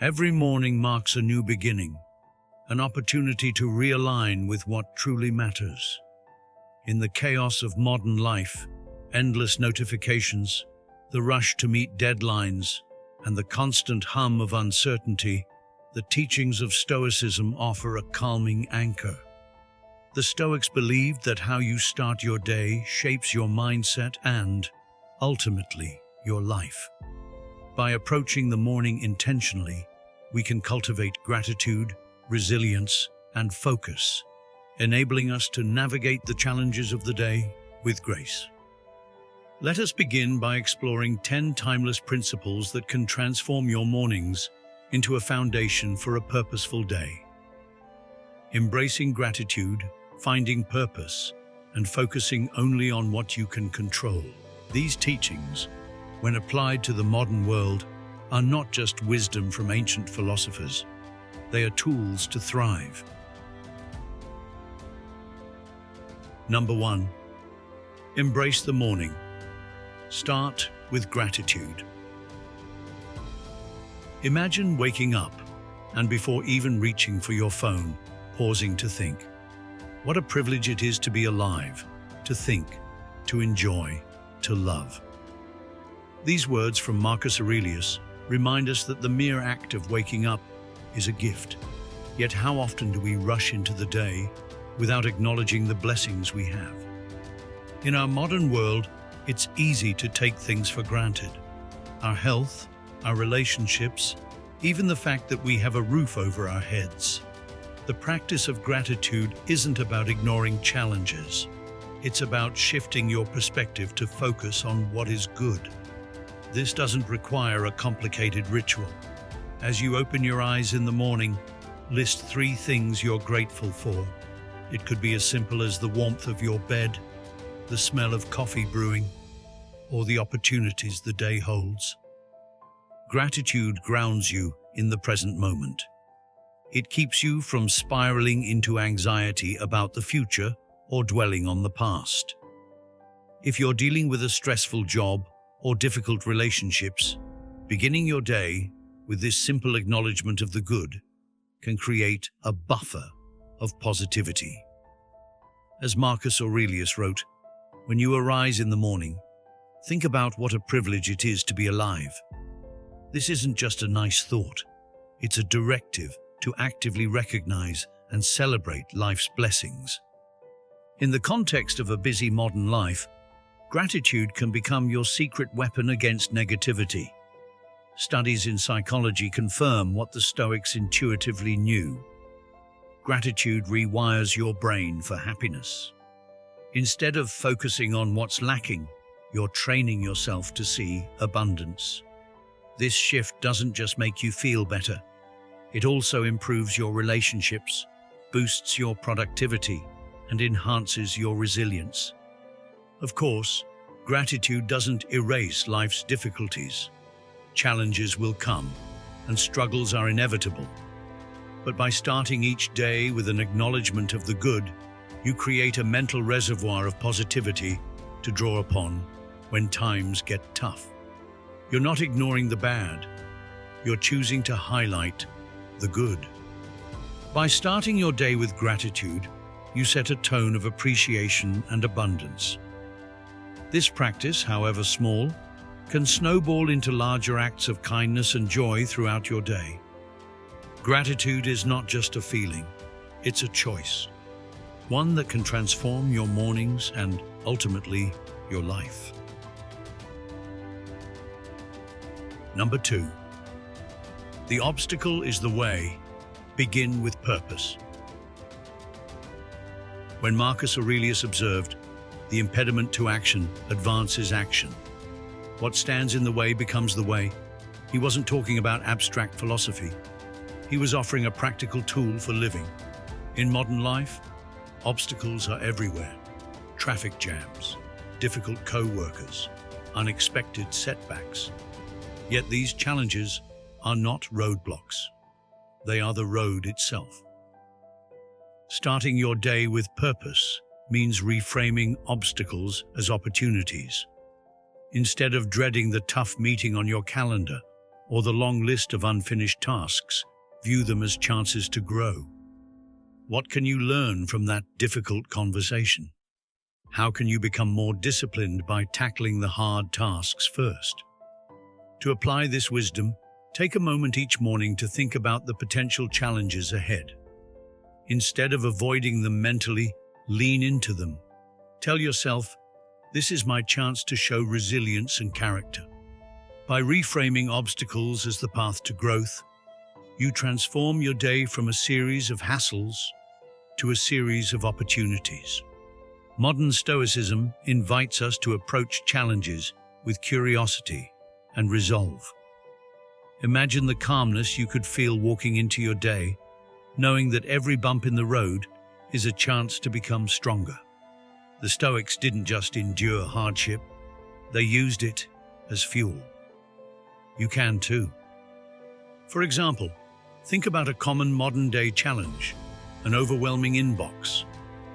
Every morning marks a new beginning, an opportunity to realign with what truly matters. In the chaos of modern life, endless notifications, the rush to meet deadlines, and the constant hum of uncertainty, the teachings of Stoicism offer a calming anchor. The Stoics believed that how you start your day shapes your mindset and, ultimately, your life. By approaching the morning intentionally, we can cultivate gratitude, resilience, and focus, enabling us to navigate the challenges of the day with grace. Let us begin by exploring 10 timeless principles that can transform your mornings into a foundation for a purposeful day. Embracing gratitude, finding purpose, and focusing only on what you can control. These teachings, when applied to the modern world, are not just wisdom from ancient philosophers. They are tools to thrive. Number 1. Embrace the morning. Start with gratitude. Imagine waking up and before even reaching for your phone, pausing to think. What a privilege it is to be alive, to think, to enjoy, to love. These words from Marcus Aurelius remind us that the mere act of waking up is a gift. Yet how often do we rush into the day without acknowledging the blessings we have? In our modern world, it's easy to take things for granted. Our health, our relationships, even the fact that we have a roof over our heads. The practice of gratitude isn't about ignoring challenges. It's about shifting your perspective to focus on what is good. This doesn't require a complicated ritual. As you open your eyes in the morning, list 3 things you're grateful for. It could be as simple as the warmth of your bed, the smell of coffee brewing, or the opportunities the day holds. Gratitude grounds you in the present moment. It keeps you from spiraling into anxiety about the future or dwelling on the past. If you're dealing with a stressful job or difficult relationships, beginning your day with this simple acknowledgement of the good can create a buffer of positivity. As Marcus Aurelius wrote, "When you arise in the morning, think about what a privilege it is to be alive." This isn't just a nice thought. It's a directive to actively recognize and celebrate life's blessings. In the context of a busy modern life, gratitude can become your secret weapon against negativity. Studies in psychology confirm what the Stoics intuitively knew. Gratitude rewires your brain for happiness. Instead of focusing on what's lacking, you're training yourself to see abundance. This shift doesn't just make you feel better. It also improves your relationships, boosts your productivity, and enhances your resilience. Of course, gratitude doesn't erase life's difficulties. Challenges will come, and struggles are inevitable. But by starting each day with an acknowledgement of the good, you create a mental reservoir of positivity to draw upon when times get tough. You're not ignoring the bad. You're choosing to highlight the good. By starting your day with gratitude, you set a tone of appreciation and abundance. This practice, however small, can snowball into larger acts of kindness and joy throughout your day. Gratitude is not just a feeling, it's a choice. One that can transform your mornings and, ultimately, your life. Number 2. The obstacle is the way. Begin with purpose. When Marcus Aurelius observed, "The impediment to action advances action. What stands in the way becomes the way," he wasn't talking about abstract philosophy. He was offering a practical tool for living. In modern life, obstacles are everywhere. Traffic jams, difficult co-workers, unexpected setbacks. Yet these challenges are not roadblocks. They are the road itself. Starting your day with purpose means reframing obstacles as opportunities. Instead of dreading the tough meeting on your calendar, or the long list of unfinished tasks, view them as chances to grow. What can you learn from that difficult conversation? How can you become more disciplined by tackling the hard tasks first? To apply this wisdom, take a moment each morning to think about the potential challenges ahead. Instead of avoiding them mentally, lean into them. Tell yourself, "This is my chance to show resilience and character." By reframing obstacles as the path to growth, you transform your day from a series of hassles to a series of opportunities. Modern Stoicism invites us to approach challenges with curiosity and resolve. Imagine the calmness you could feel walking into your day, knowing that every bump in the road is a chance to become stronger. The Stoics didn't just endure hardship, they used it as fuel. You can too. For example, think about a common modern-day challenge, an overwhelming inbox.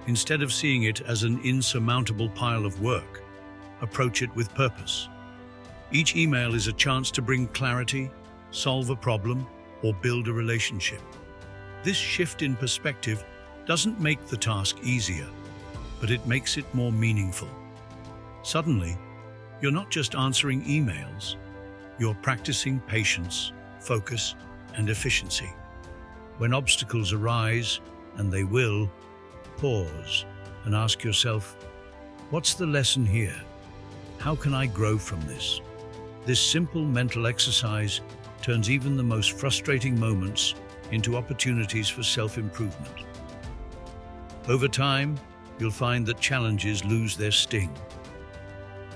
Instead of seeing it as an insurmountable pile of work, approach it with purpose. Each email is a chance to bring clarity, solve a problem, or build a relationship. This shift in perspective doesn't make the task easier, but it makes it more meaningful. Suddenly, you're not just answering emails, you're practicing patience, focus, and efficiency. When obstacles arise, and they will, pause and ask yourself, what's the lesson here? How can I grow from this? This simple mental exercise turns even the most frustrating moments into opportunities for self-improvement. Over time, you'll find that challenges lose their sting.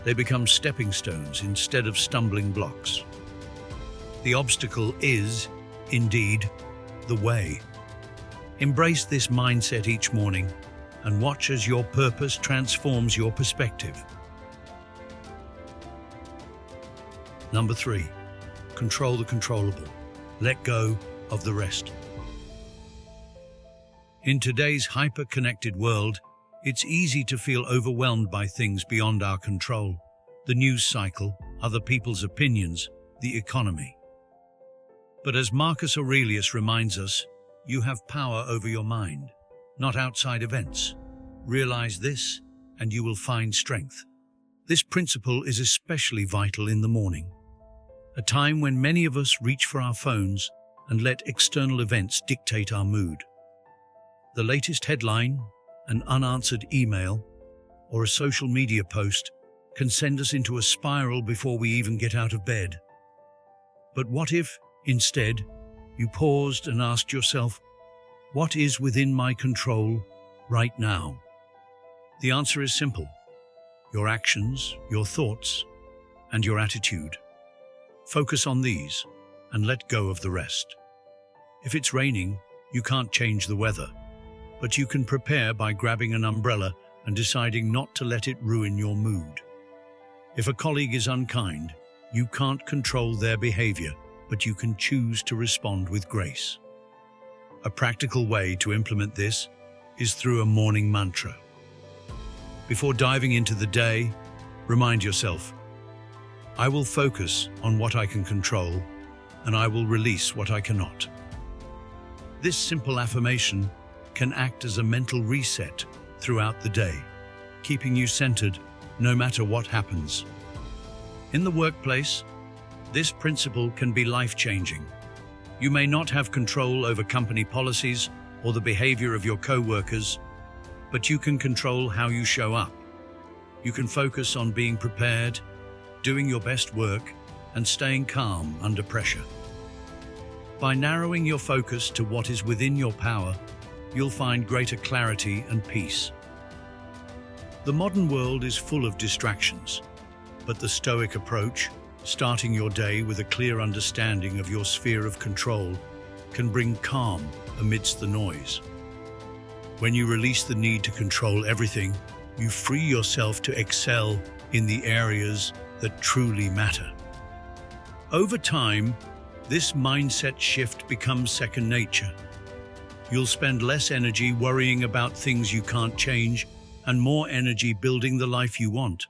They become stepping stones instead of stumbling blocks. The obstacle is, indeed, the way. Embrace this mindset each morning and watch as your purpose transforms your perspective. Number 3, control the controllable. Let go of the rest. In today's hyper-connected world, it's easy to feel overwhelmed by things beyond our control. The news cycle, other people's opinions, the economy. But as Marcus Aurelius reminds us, you have power over your mind, not outside events. Realize this, and you will find strength. This principle is especially vital in the morning, a time when many of us reach for our phones and let external events dictate our mood. The latest headline, an unanswered email, or a social media post can send us into a spiral before we even get out of bed. But what if, instead, you paused and asked yourself, what is within my control right now? The answer is simple: your actions, your thoughts, and your attitude. Focus on these and let go of the rest. If it's raining, you can't change the weather, but you can prepare by grabbing an umbrella and deciding not to let it ruin your mood. If a colleague is unkind, you can't control their behavior, but you can choose to respond with grace. A practical way to implement this is through a morning mantra. Before diving into the day, remind yourself, I will focus on what I can control, and I will release what I cannot. This simple affirmation can act as a mental reset throughout the day, keeping you centered no matter what happens. In the workplace, this principle can be life-changing. You may not have control over company policies or the behavior of your co-workers, but you can control how you show up. You can focus on being prepared, doing your best work, and staying calm under pressure. By narrowing your focus to what is within your power, you'll find greater clarity and peace. The modern world is full of distractions, but the Stoic approach, starting your day with a clear understanding of your sphere of control, can bring calm amidst the noise. When you release the need to control everything, you free yourself to excel in the areas that truly matter. Over time, this mindset shift becomes second nature. You'll spend less energy worrying about things you can't change and more energy building the life you want.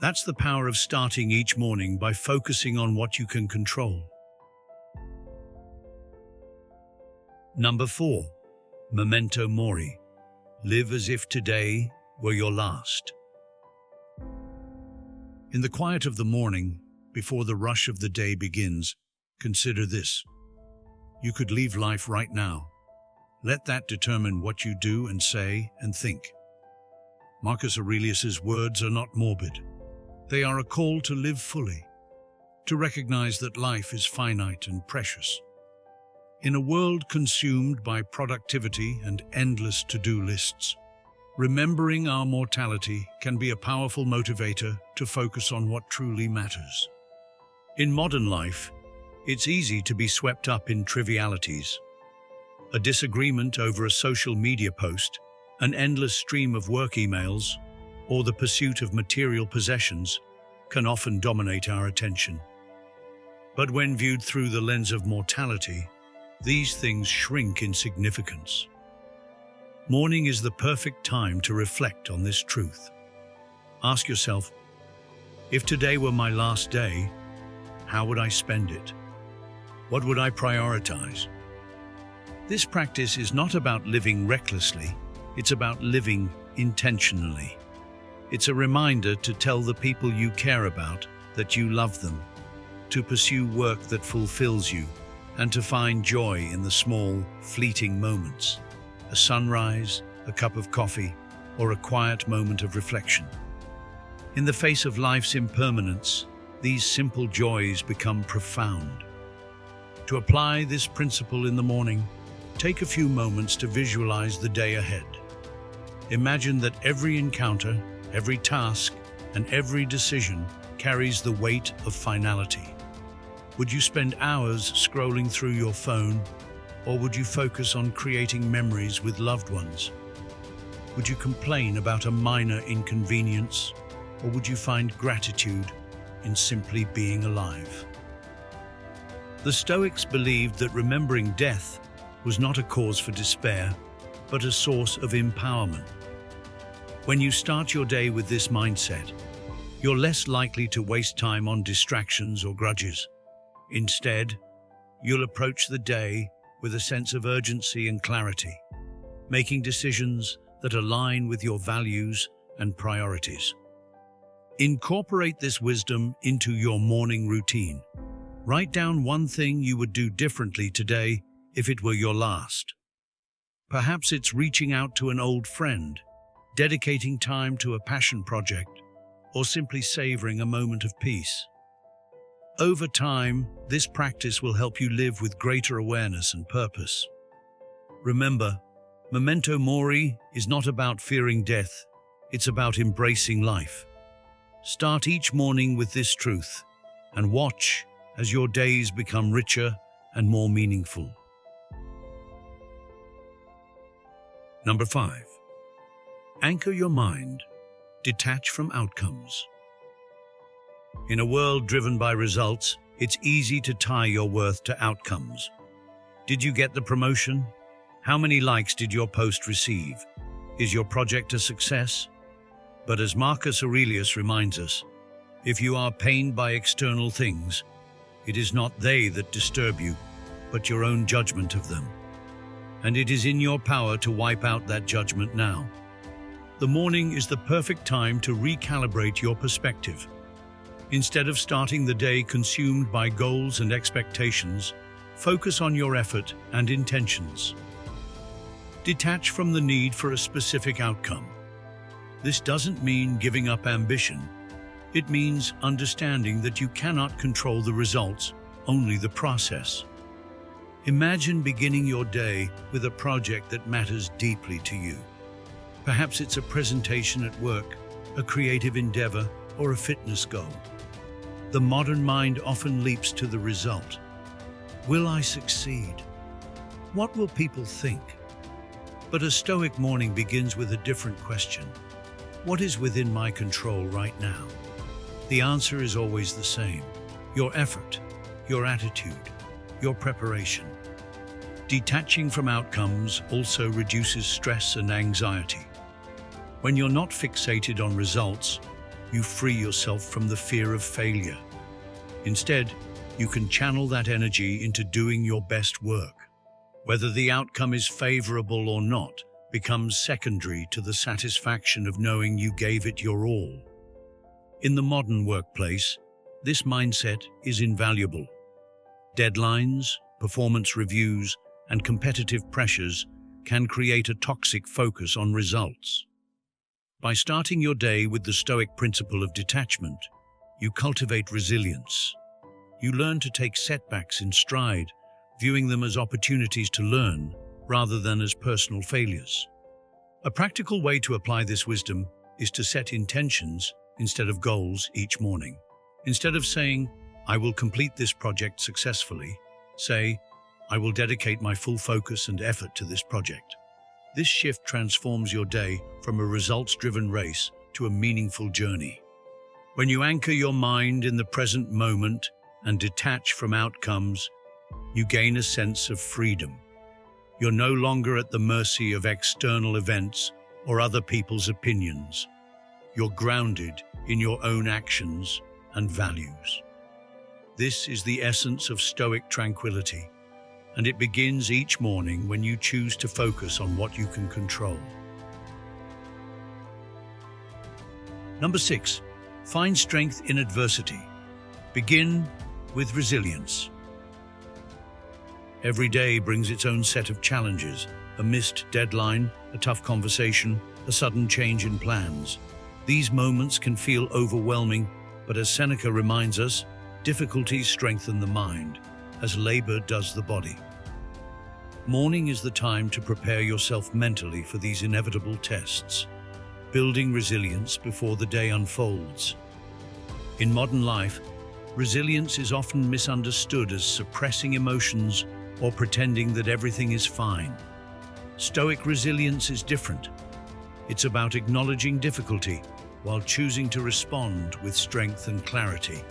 That's the power of starting each morning by focusing on what you can control. Number 4. Memento Mori. Live as if today were your last. In the quiet of the morning, before the rush of the day begins, consider this. You could leave life right now. Let that determine what you do and say and think. Marcus Aurelius's words are not morbid. They are a call to live fully, to recognize that life is finite and precious. In a world consumed by productivity and endless to-do lists, remembering our mortality can be a powerful motivator to focus on what truly matters. In modern life, it's easy to be swept up in trivialities. A disagreement over a social media post, an endless stream of work emails, or the pursuit of material possessions can often dominate our attention. But when viewed through the lens of mortality, these things shrink in significance. Morning is the perfect time to reflect on this truth. Ask yourself, if today were my last day, how would I spend it? What would I prioritize? This practice is not about living recklessly, it's about living intentionally. It's a reminder to tell the people you care about that you love them, to pursue work that fulfills you, and to find joy in the small, fleeting moments. A sunrise, a cup of coffee, or a quiet moment of reflection. In the face of life's impermanence, these simple joys become profound. To apply this principle in the morning, take a few moments to visualize the day ahead. Imagine that every encounter, every task, and every decision carries the weight of finality. Would you spend hours scrolling through your phone, or would you focus on creating memories with loved ones? Would you complain about a minor inconvenience, or would you find gratitude in simply being alive? The Stoics believed that remembering death was not a cause for despair, but a source of empowerment. When you start your day with this mindset, you're less likely to waste time on distractions or grudges. Instead, you'll approach the day with a sense of urgency and clarity, making decisions that align with your values and priorities. Incorporate this wisdom into your morning routine. Write down one thing you would do differently today if it were your last. Perhaps it's reaching out to an old friend, dedicating time to a passion project, or simply savoring a moment of peace. Over time, this practice will help you live with greater awareness and purpose. Remember, Memento Mori is not about fearing death, it's about embracing life. Start each morning with this truth, and watch as your days become richer and more meaningful. Number 5. Anchor your mind. Detach from outcomes. In a world driven by results, it's easy to tie your worth to outcomes. Did you get the promotion? How many likes did your post receive? Is your project a success? But as Marcus Aurelius reminds us, if you are pained by external things, it is not they that disturb you, but your own judgment of them. And it is in your power to wipe out that judgment now. The morning is the perfect time to recalibrate your perspective. Instead of starting the day consumed by goals and expectations, focus on your effort and intentions. Detach from the need for a specific outcome. This doesn't mean giving up ambition. It means understanding that you cannot control the results, only the process. Imagine beginning your day with a project that matters deeply to you. Perhaps it's a presentation at work, a creative endeavor, or a fitness goal. The modern mind often leaps to the result. Will I succeed? What will people think? But a Stoic morning begins with a different question. What is within my control right now? The answer is always the same. Your effort, your attitude, your preparation. Detaching from outcomes also reduces stress and anxiety. When you're not fixated on results, you free yourself from the fear of failure. Instead, you can channel that energy into doing your best work. Whether the outcome is favorable or not becomes secondary to the satisfaction of knowing you gave it your all. In the modern workplace, this mindset is invaluable. Deadlines, performance reviews, and competitive pressures can create a toxic focus on results. By starting your day with the Stoic principle of detachment, you cultivate resilience. You learn to take setbacks in stride, viewing them as opportunities to learn rather than as personal failures. A practical way to apply this wisdom is to set intentions instead of goals each morning. Instead of saying, "I will complete this project successfully," say, "I will dedicate my full focus and effort to this project." This shift transforms your day from a results-driven race to a meaningful journey. When you anchor your mind in the present moment and detach from outcomes, you gain a sense of freedom. You're no longer at the mercy of external events or other people's opinions. You're grounded in your own actions and values. This is the essence of Stoic tranquility, and it begins each morning when you choose to focus on what you can control. Number 6, find strength in adversity. Begin with resilience. Every day brings its own set of challenges: a missed deadline, a tough conversation, a sudden change in plans. These moments can feel overwhelming, but as Seneca reminds us, difficulties strengthen the mind, as labor does the body. Morning is the time to prepare yourself mentally for these inevitable tests, building resilience before the day unfolds. In modern life, resilience is often misunderstood as suppressing emotions or pretending that everything is fine. Stoic resilience is different. It's about acknowledging difficulty while choosing to respond with strength and clarity.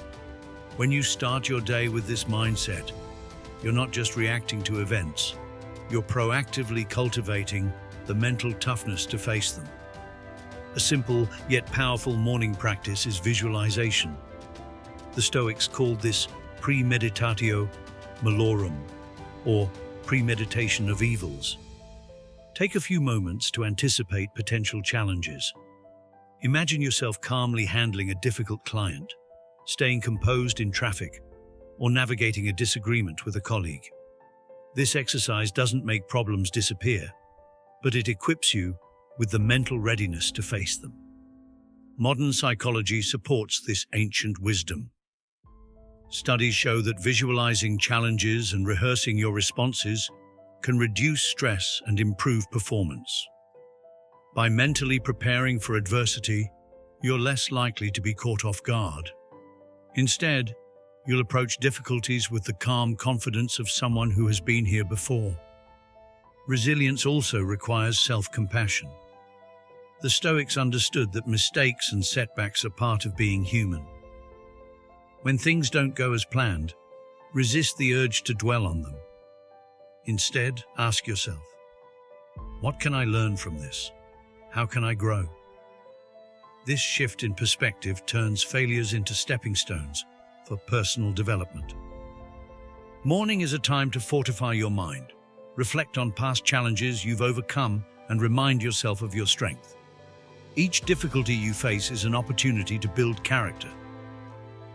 When you start your day with this mindset, you're not just reacting to events, you're proactively cultivating the mental toughness to face them. A simple yet powerful morning practice is visualization. The Stoics called this premeditatio malorum, or premeditation of evils. Take a few moments to anticipate potential challenges. Imagine yourself calmly handling a difficult client, staying composed in traffic, or navigating a disagreement with a colleague. This exercise doesn't make problems disappear, but it equips you with the mental readiness to face them. Modern psychology supports this ancient wisdom. Studies show that visualizing challenges and rehearsing your responses can reduce stress and improve performance. By mentally preparing for adversity, you're less likely to be caught off guard. Instead, you'll approach difficulties with the calm confidence of someone who has been here before. Resilience also requires self-compassion. The Stoics understood that mistakes and setbacks are part of being human. When things don't go as planned, resist the urge to dwell on them. Instead, ask yourself, what can I learn from this? How can I grow? This shift in perspective turns failures into stepping stones for personal development. Morning is a time to fortify your mind, reflect on past challenges you've overcome, and remind yourself of your strength. Each difficulty you face is an opportunity to build character.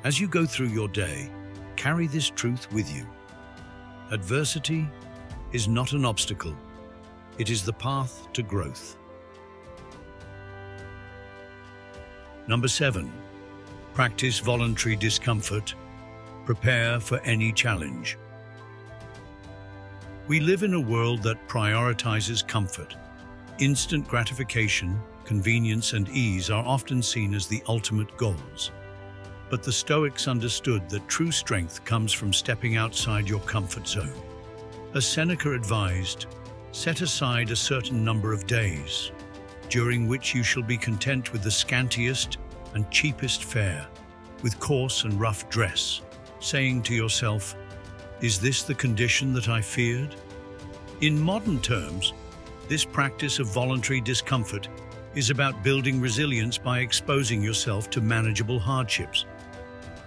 As you go through your day, carry this truth with you. Adversity is not an obstacle. It is the path to growth. Number 7, practice voluntary discomfort. Prepare for any challenge. We live in a world that prioritizes comfort. Instant gratification, convenience, and ease are often seen as the ultimate goals. But the Stoics understood that true strength comes from stepping outside your comfort zone. As Seneca advised, set aside a certain number of days, during which you shall be content with the scantiest and cheapest fare, with coarse and rough dress, saying to yourself, "Is this the condition that I feared?" In modern terms, this practice of voluntary discomfort is about building resilience by exposing yourself to manageable hardships.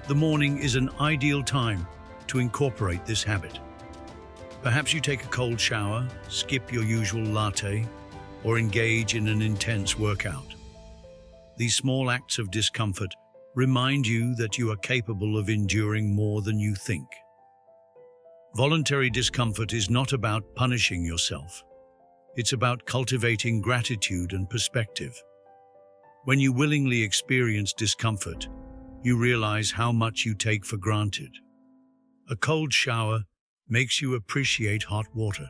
The morning is an ideal time to incorporate this habit. Perhaps you take a cold shower, skip your usual latte, or engage in an intense workout. These small acts of discomfort remind you that you are capable of enduring more than you think. Voluntary discomfort is not about punishing yourself. It's about cultivating gratitude and perspective. When you willingly experience discomfort, you realize how much you take for granted. A cold shower makes you appreciate hot water.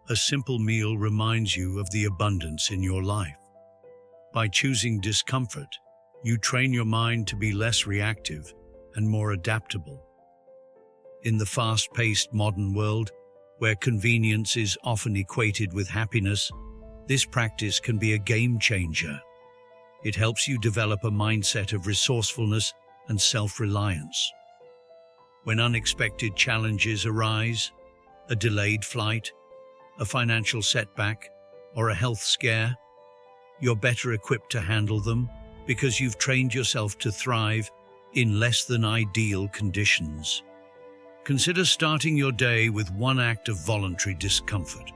A simple meal reminds you of the abundance in your life. By choosing discomfort, you train your mind to be less reactive and more adaptable. In the fast-paced modern world, where convenience is often equated with happiness, this practice can be a game changer. It helps you develop a mindset of resourcefulness and self-reliance. When unexpected challenges arise, a delayed flight, a financial setback, or a health scare, you're better equipped to handle them because you've trained yourself to thrive in less than ideal conditions. Consider starting your day with one act of voluntary discomfort.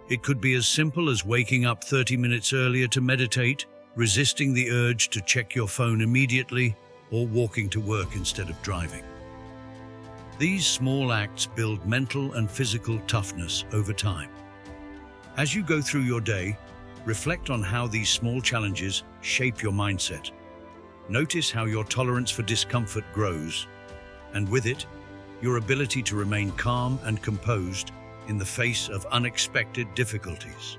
It could be as simple as waking up 30 minutes earlier to meditate, resisting the urge to check your phone immediately, or walking to work instead of driving. These small acts build mental and physical toughness over time. As you go through your day, reflect on how these small challenges shape your mindset. Notice how your tolerance for discomfort grows, and with it, your ability to remain calm and composed in the face of unexpected difficulties.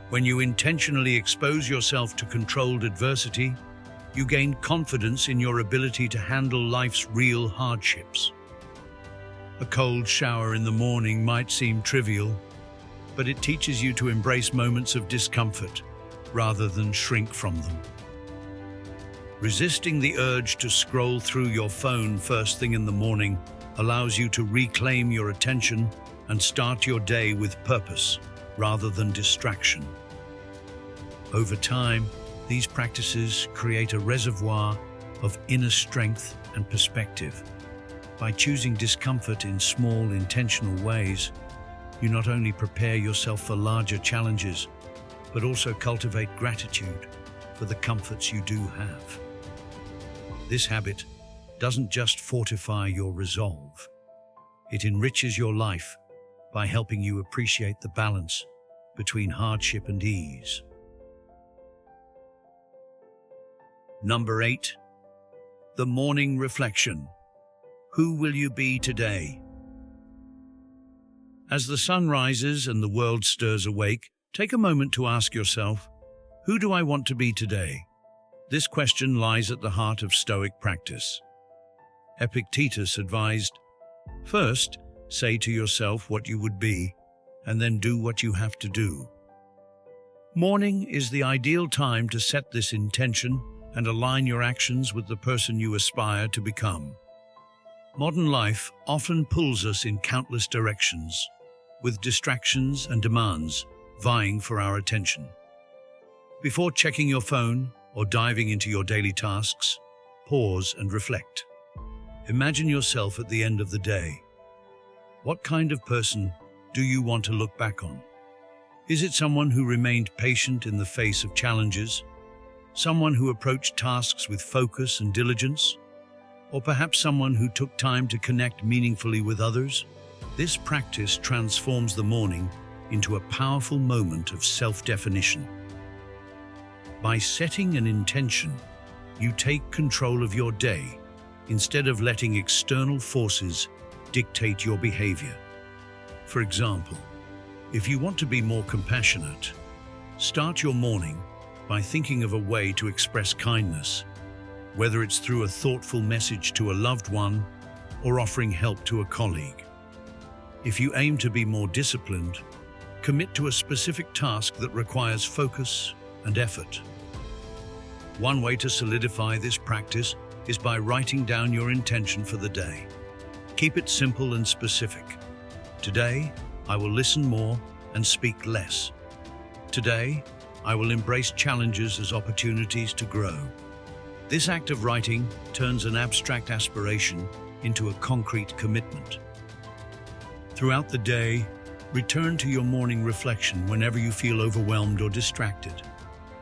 When you intentionally expose yourself to controlled adversity, you gain confidence in your ability to handle life's real hardships. A cold shower in the morning might seem trivial, but it teaches you to embrace moments of discomfort rather than shrink from them. Resisting the urge to scroll through your phone first thing in the morning allows you to reclaim your attention and start your day with purpose rather than distraction. Over time, these practices create a reservoir of inner strength and perspective. By choosing discomfort in small, intentional ways, you not only prepare yourself for larger challenges, but also cultivate gratitude for the comforts you do have. This habit doesn't just fortify your resolve. It enriches your life by helping you appreciate the balance between hardship and ease. Number 8. The morning reflection. Who will you be today? As the sun rises and the world stirs awake, take a moment to ask yourself, who do I want to be today? This question lies at the heart of Stoic practice. Epictetus advised, first, say to yourself what you would be, and then do what you have to do. Morning is the ideal time to set this intention and align your actions with the person you aspire to become. Modern life often pulls us in countless directions, with distractions and demands vying for our attention. Before checking your phone or diving into your daily tasks, pause and reflect. Imagine yourself at the end of the day. What kind of person do you want to look back on? Is it someone who remained patient in the face of challenges? Someone who approached tasks with focus and diligence? Or perhaps someone who took time to connect meaningfully with others? This practice transforms the morning into a powerful moment of self-definition. By setting an intention, you take control of your day instead of letting external forces dictate your behavior. For example, if you want to be more compassionate, start your morning by thinking of a way to express kindness, whether it's through a thoughtful message to a loved one or offering help to a colleague. If you aim to be more disciplined, commit to a specific task that requires focus and effort. One way to solidify this practice is by writing down your intention for the day. Keep it simple and specific. Today, I will listen more and speak less. Today, I will embrace challenges as opportunities to grow. This act of writing turns an abstract aspiration into a concrete commitment. Throughout the day, return to your morning reflection whenever you feel overwhelmed or distracted.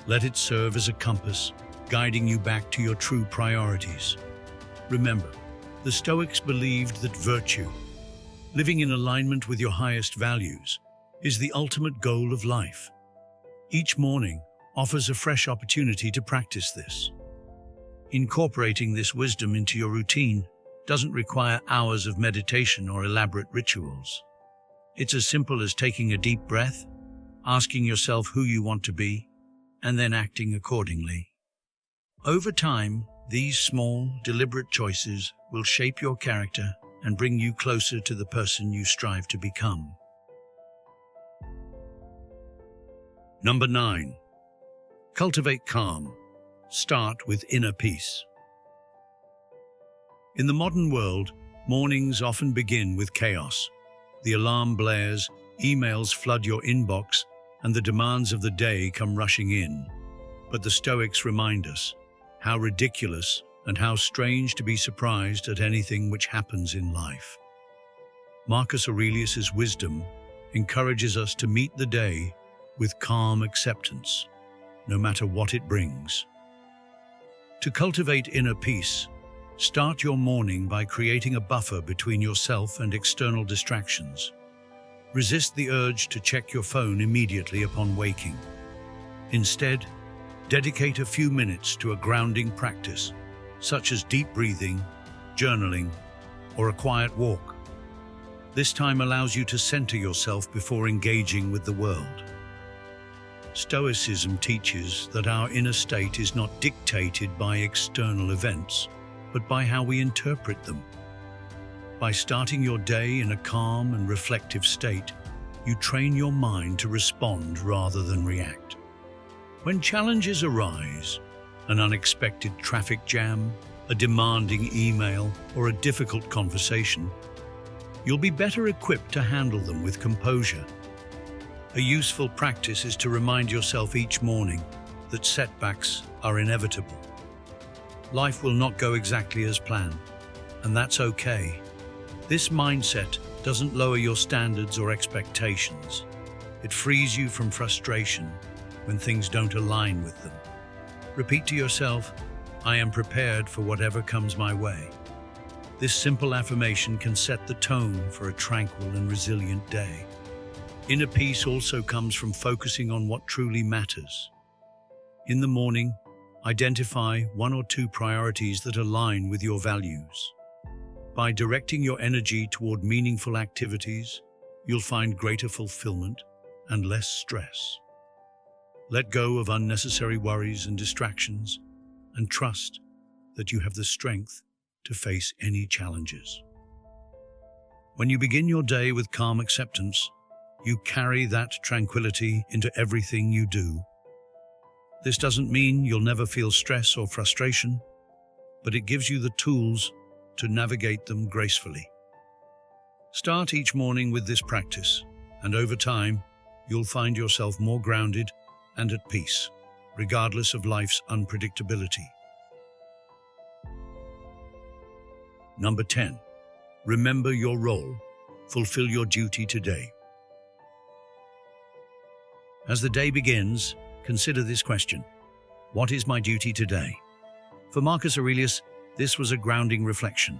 Let it serve as a compass, guiding you back to your true priorities. Remember, the Stoics believed that virtue, living in alignment with your highest values, is the ultimate goal of life. Each morning offers a fresh opportunity to practice this. Incorporating this wisdom into your routine doesn't require hours of meditation or elaborate rituals. It's as simple as taking a deep breath, asking yourself who you want to be, and then acting accordingly. Over time, these small, deliberate choices will shape your character and bring you closer to the person you strive to become. Number 9. Cultivate calm. Start with inner peace. In the modern world, mornings often begin with chaos. The alarm blares, emails flood your inbox, and the demands of the day come rushing in. But the Stoics remind us how ridiculous and how strange to be surprised at anything which happens in life. Marcus Aurelius's wisdom encourages us to meet the day with calm acceptance, no matter what it brings. To cultivate inner peace, start your morning by creating a buffer between yourself and external distractions. Resist the urge to check your phone immediately upon waking. Instead, dedicate a few minutes to a grounding practice, such as deep breathing, journaling, or a quiet walk. This time allows you to center yourself before engaging with the world. Stoicism teaches that our inner state is not dictated by external events, but by how we interpret them. By starting your day in a calm and reflective state, you train your mind to respond rather than react. When challenges arise, an unexpected traffic jam, a demanding email, or a difficult conversation, you'll be better equipped to handle them with composure. A useful practice is to remind yourself each morning that setbacks are inevitable. Life will not go exactly as planned, and that's okay. This mindset doesn't lower your standards or expectations. It frees you from frustration when things don't align with them. Repeat to yourself, "I am prepared for whatever comes my way." This simple affirmation can set the tone for a tranquil and resilient day. Inner peace also comes from focusing on what truly matters. In the morning, identify 1 or 2 priorities that align with your values. By directing your energy toward meaningful activities, you'll find greater fulfillment and less stress. Let go of unnecessary worries and distractions, and trust that you have the strength to face any challenges. When you begin your day with calm acceptance, you carry that tranquility into everything you do. This doesn't mean you'll never feel stress or frustration, but it gives you the tools to navigate them gracefully. Start each morning with this practice, and over time, you'll find yourself more grounded and at peace, regardless of life's unpredictability. Number 10. Remember your role. Fulfill your duty today. As the day begins, consider this question: what is my duty today? For Marcus Aurelius, this was a grounding reflection.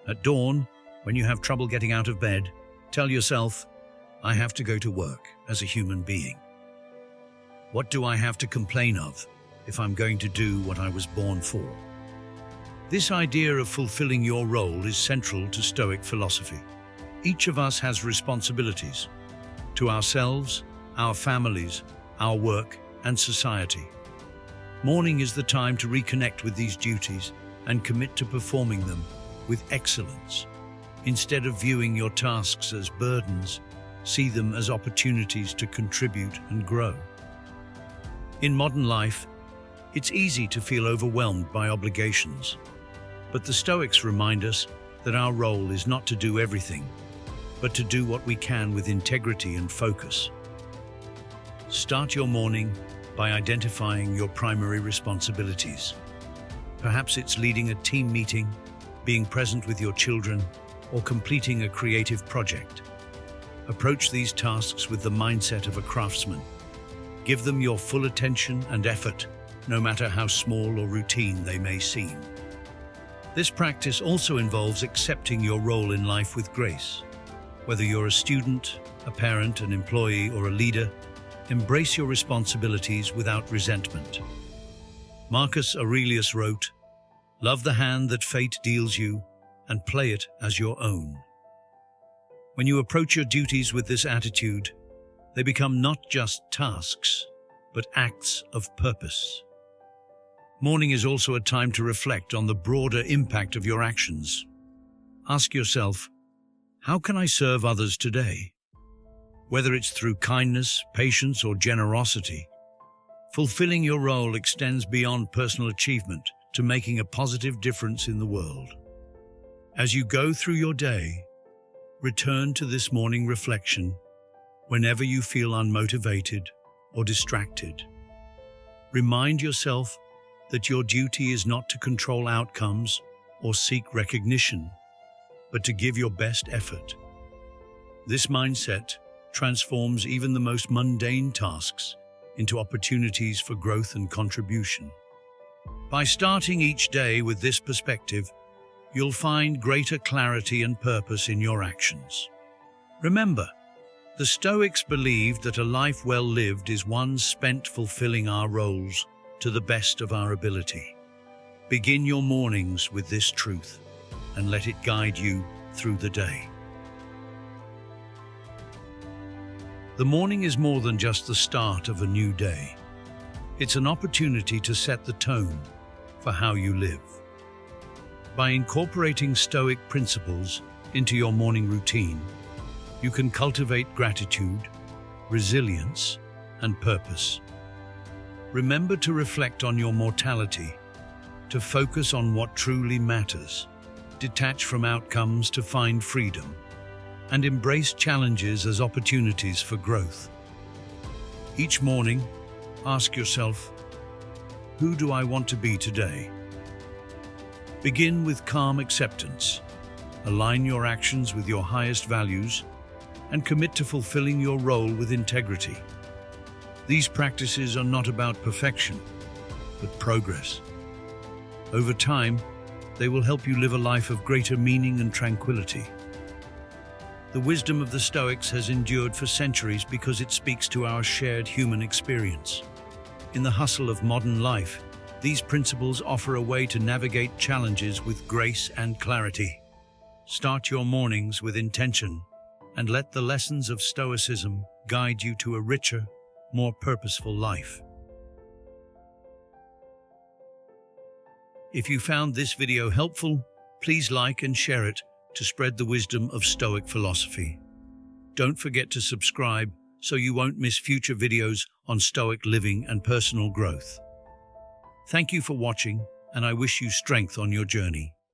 At dawn, when you have trouble getting out of bed, tell yourself, "I have to go to work as a human being. What do I have to complain of if I'm going to do what I was born for?" This idea of fulfilling your role is central to Stoic philosophy. Each of us has responsibilities to ourselves, our families, our work, and society. Morning is the time to reconnect with these duties and commit to performing them with excellence. Instead of viewing your tasks as burdens, see them as opportunities to contribute and grow. In modern life, it's easy to feel overwhelmed by obligations, but the Stoics remind us that our role is not to do everything, but to do what we can with integrity and focus. Start your morning by identifying your primary responsibilities. Perhaps it's leading a team meeting, being present with your children, or completing a creative project. Approach these tasks with the mindset of a craftsman. Give them your full attention and effort, no matter how small or routine they may seem. This practice also involves accepting your role in life with grace. Whether you're a student, a parent, an employee, or a leader, embrace your responsibilities without resentment. Marcus Aurelius wrote, "Love the hand that fate deals you, and play it as your own." When you approach your duties with this attitude, they become not just tasks, but acts of purpose. Morning is also a time to reflect on the broader impact of your actions. Ask yourself, how can I serve others today? Whether it's through kindness, patience, or generosity, fulfilling your role extends beyond personal achievement to making a positive difference in the world. As you go through your day, return to this morning reflection whenever you feel unmotivated or distracted. Remind yourself that your duty is not to control outcomes or seek recognition, but to give your best effort. This mindset transforms even the most mundane tasks into opportunities for growth and contribution. By starting each day with this perspective, you'll find greater clarity and purpose in your actions. Remember, the Stoics believed that a life well lived is one spent fulfilling our roles to the best of our ability. Begin your mornings with this truth and let it guide you through the day. The morning is more than just the start of a new day. It's an opportunity to set the tone for how you live. By incorporating Stoic principles into your morning routine, you can cultivate gratitude, resilience, and purpose. Remember to reflect on your mortality, to focus on what truly matters, detach from outcomes to find freedom, and embrace challenges as opportunities for growth. Each morning, ask yourself, who do I want to be today? Begin with calm acceptance. Align your actions with your highest values and commit to fulfilling your role with integrity. These practices are not about perfection, but progress. Over time, they will help you live a life of greater meaning and tranquility. The wisdom of the Stoics has endured for centuries because it speaks to our shared human experience. In the hustle of modern life, these principles offer a way to navigate challenges with grace and clarity. Start your mornings with intention and let the lessons of Stoicism guide you to a richer, more purposeful life. If you found this video helpful, please like and share it to spread the wisdom of Stoic philosophy. Don't forget to subscribe so you won't miss future videos on Stoic living and personal growth. Thank you for watching, and I wish you strength on your journey.